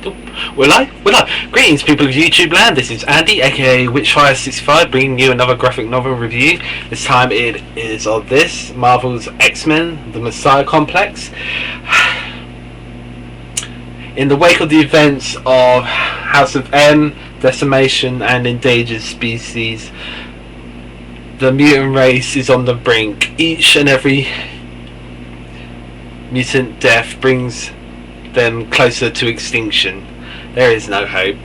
We're live? We're live. Greetings, people of YouTube land. This is Andy, aka Witchfire65, bringing you another graphic novel review. This time it is of this Marvel's X-Men: The Messiah Complex. In the wake of the events of House of M, decimation, and endangered species, the mutant race is on the brink. Each and every mutant death brings them closer to extinction. There is no hope.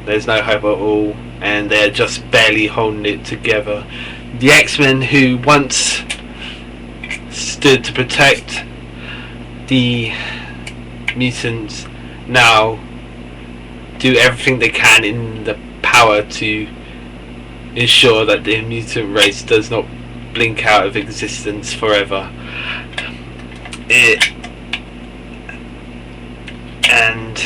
There's no hope at all, and they're just barely holding it together. The X-Men, who once stood to protect the mutants, now do everything they can in the power to ensure that the mutant race does not blink out of existence forever. And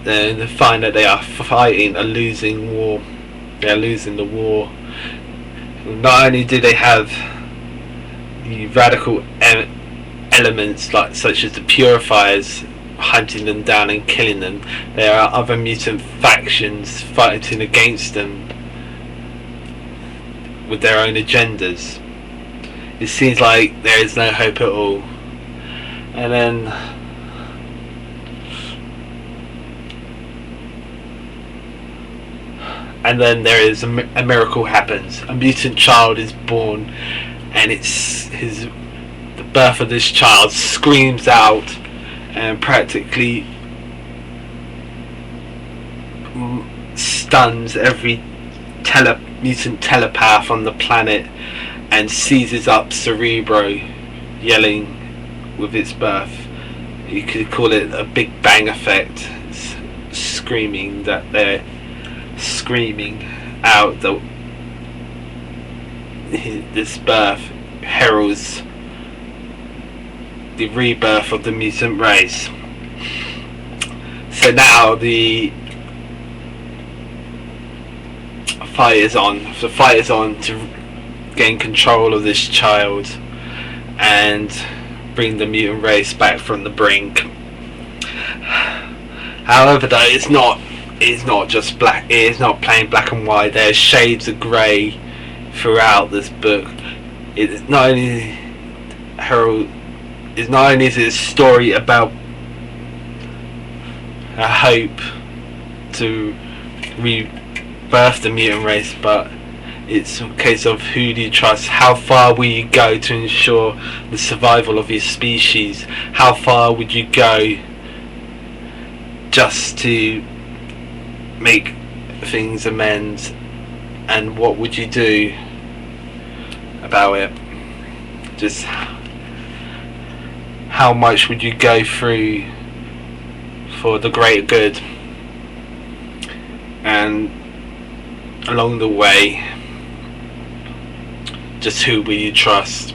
then they find that they are fighting a losing war. They are losing the war. Not only do they have the radical elements such as the purifiers hunting them down and killing them, there are other mutant factions fighting against them with their own agendas. It seems like there is no hope at all. And then there is a miracle happens. A mutant child is born, and the birth of this child screams out and practically stuns every mutant telepath on the planet and seizes up Cerebro, yelling with its birth. You could call it a Big Bang effect. It's screaming that they're screaming out that this birth heralds the rebirth of the mutant race. So now the fight is on. The fight is on to gain control of this child and bring the mutant race back from the brink. However, though, it's not just black. It is not plain black and white. There's shades of grey throughout this book. It's not only is it a story about a hope to rebirth the mutant race, but it's a case of who do you trust? How far will you go to ensure the survival of your species? How far would you go just to make things amends? And what would you do about it? Just how much would you go through for the greater good? And along the way, just who will you trust?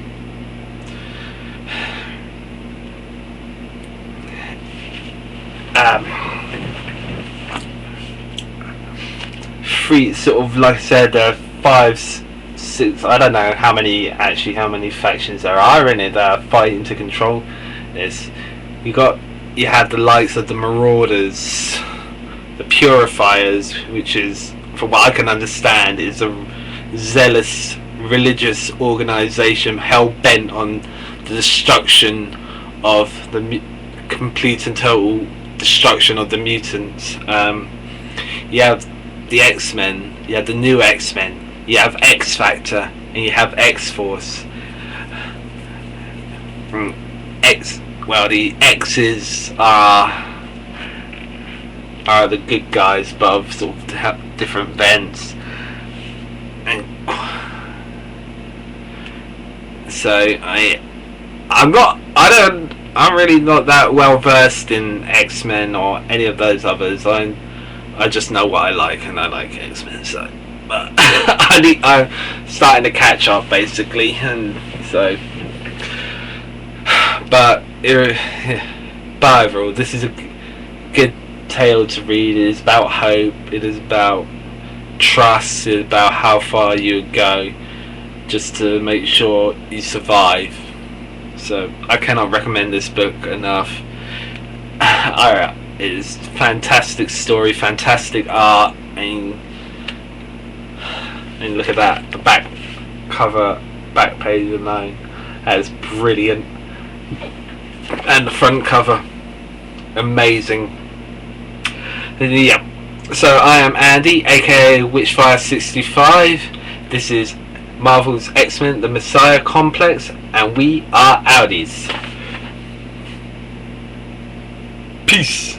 Three, sort of like I said, there are 5, 6, I don't know how many factions there are in it that are fighting to control this. You have the likes of the Marauders, the Purifiers, which is, from what I can understand, is a zealous religious organization hell-bent on the destruction of the complete and total destruction of the mutants. You have the X-Men, you have the new X-Men, you have X-Factor, and you have X-Force. The X's are the good guys, but of sort of different bents. And so I'm really not that well versed in X-Men or any of those others. I just know what I like, and I like X-Men. So, but I'm starting to catch up basically, and so. But overall, this is a good tale to read. It is about hope. It is about trust. It is about how far you go, just to make sure you survive. So I cannot recommend this book enough. It's fantastic story, fantastic art, and look at that, the back cover, back page alone, that is brilliant, and the front cover, amazing. Yeah. So I am Andy, aka Witchfire65. This is Marvel's X-Men: The Messiah Complex, and we are outies. Peace.